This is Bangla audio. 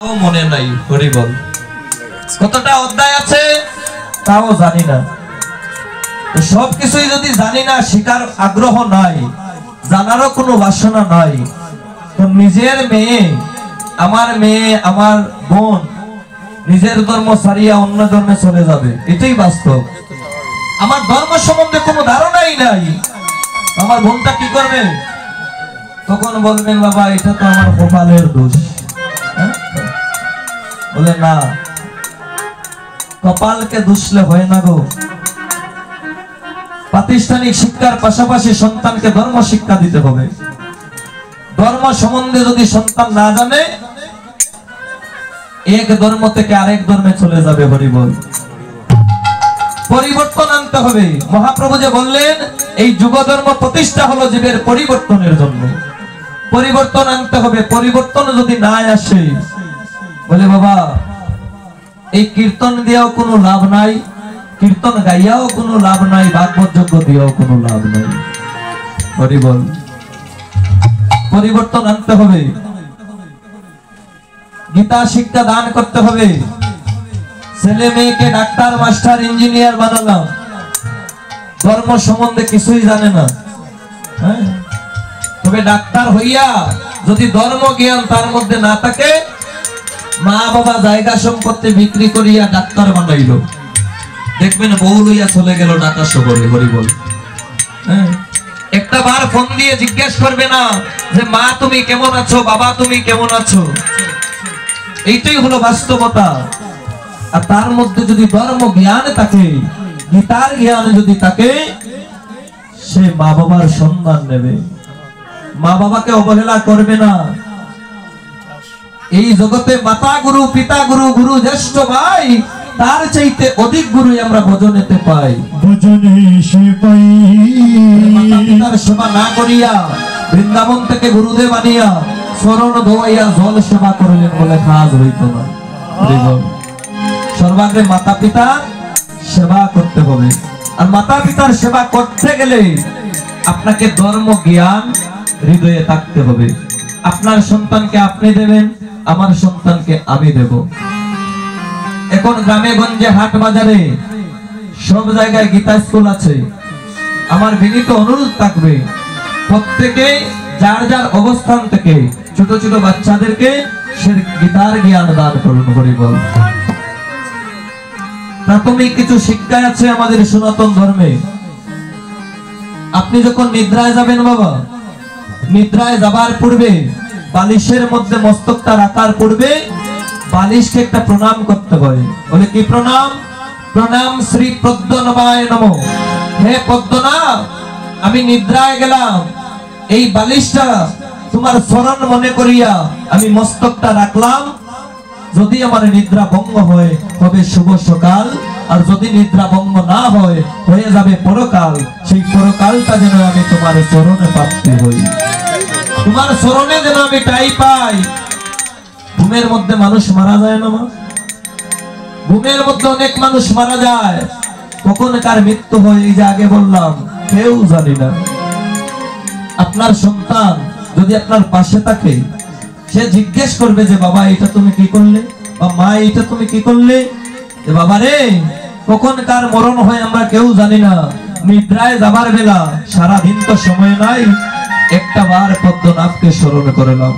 মনে নাই হরি বল কতটা অধ্যায় আছে তাও জানি না। তো সবকিছুই যদি জানি না, শিকার আগ্রহ নাই, জানারও কোনো বাসনা নাই, তো নিজের মেয়ে, আমার বোন নিজের ধর্ম ছাড়িয়া অন্য ধর্মে চলে যাবে, এটাই বাস্তব। আমার ধর্ম সম্বন্ধে কোনো ধারণাই নাই, আমার বোনটা কি করবে? তখন বলবেন বাবা এটা তো আমার কপালের দোষ। বলে না, কপালকে দুষলে হয় না গো। প্রাতিষ্ঠানিক শিক্ষার পাশাপাশি সন্তানকে ধর্ম শিক্ষা দিতে হবে। ধর্ম সম্বন্ধে যদি সন্তান না জানে, এক ধর্ম থেকে আরেক ধর্মে চলে যাবে। হরিবল। পরিবর্তন আনতে হবে। মহাপ্রভু যে বললেন এই যুগ ধর্ম প্রতিষ্ঠা হলো জীবের পরিবর্তনের জন্য। পরিবর্তন আনতে হবে। পরিবর্তন যদি না আসে, বলে বাবা এই কীর্তন দিয়েও কোনো লাভ নাই, কীর্তন গাইয়াও কোনো লাভ নাই, ভাগবত যজ্ঞ দিয়েও কোনো লাভ নাই। হরিবল। পরিবর্তন আনতে হবে। গীতা শিক্ষা দান করতে হবে। ছেলে মেয়েকে ডাক্তার, মাস্টার, ইঞ্জিনিয়ার বানালাম, ধর্ম সম্বন্ধে কিছুই জানে না। তবে ডাক্তার হইয়া যদি ধর্ম জ্ঞান তার মধ্যে না থাকে, মা বাবা জায়গা সম্পত্তি বিক্রি করিয়া ডাক্তার বানাইল, দেখবেন বউ লইয়া চলে গেল ঢাকা শহরে। হরিবল। একটা বার ফোন দিয়ে জিজ্ঞেস করবে না যে মা তুমি কেমন আছো, বাবা তুমি কেমন আছো। এইটাই হলো বাস্তবতা। আর তার মধ্যে যদি ধর্ম জ্ঞান থাকে, গীতার জ্ঞান যদি থাকে, সে মা বাবার সম্মান নেবে, মা বাবাকে অবহেলা করবে না। এই জগতে মাতা গুরু, পিতা গুরু, গুরু জ্যেষ্ঠ ভাই, তার চাইতে অধিক গুরু আমরা ভজনেতে পাই। মাতা পিতার সেবা না করিয়া বৃন্দাবন থেকে গুরুদেব আনিয়া চরণ ধোয়াইয়া জল সেবা করিলেন বলে কাজ হইত না। সর্বাগ্রে মাতা পিতার সেবা করতে হবে। আর মাতা পিতার সেবা করতে গেলে আপনাকে ধর্ম জ্ঞান হৃদয়ে থাকতে হবে। আপনার সন্তানকে আপনি দেবেন, আমার সন্তানকে আমি দেব। এখন গ্রামে গঞ্জে, হাট বাজারে সব জায়গায় গীতা স্কুল আছে। আমার বিনীত অনুরোধ থাকবে, প্রত্যেকে যার যার অবস্থান থেকে ছোট ছোট বাচ্চাদেরকে সে গীতার জ্ঞান দান করুন। হরিবল। প্রাথমিক কিছু শিক্ষা আছে আমাদের সনাতন ধর্মে। আপনি যখন নিদ্রায় যাবেন বাবা, নিদ্রায় যাবার পূর্বে বালিশের মধ্যে মস্তকটা রাখার পূর্বে বালিশকে একটা প্রণাম করতে হয়। বলে কি প্রণাম? প্রণাম শ্রী পদ্মনাভায় নমঃ। হে পদ্মনাভ, আমি নিদ্রায় গেলাম, এই বালিশটা তোমার চরণ মনে করিয়া আমি মস্তকটা রাখলাম। যদি আমার নিদ্রা ভঙ্গ হয় তবে শুভ সকাল, আর যদি নিদ্রা ভঙ্গ না হয় হয়ে যাবে পরকাল। সেই পরকালটা যেন আমি তোমার চরণে প্রাপ্তি হই, তোমার চরণে যেন আমি ঠাঁই পাই। ঘুমের মধ্যে মানুষ মারা যায় না? ঘুমের মধ্যে অনেক মানুষ মারা যায়। কখন কার মৃত্যু হয়, এই যে আগে বললাম, কেউ জানি না। আপনার সন্তান যদি আপনার পাশে থাকে, সে জিজ্ঞেস করবে যে বাবা এটা তুমি কি করলে, বা মা এটা তুমি কি করলে। বাবা রে, কখন কার মরণ হয় আমরা কেউ জানি না। নিদ্রায় যাবার বেলা সারাদিন তো সময় নাই, একটা বার পদ্মনাভকে স্মরণ করলাম।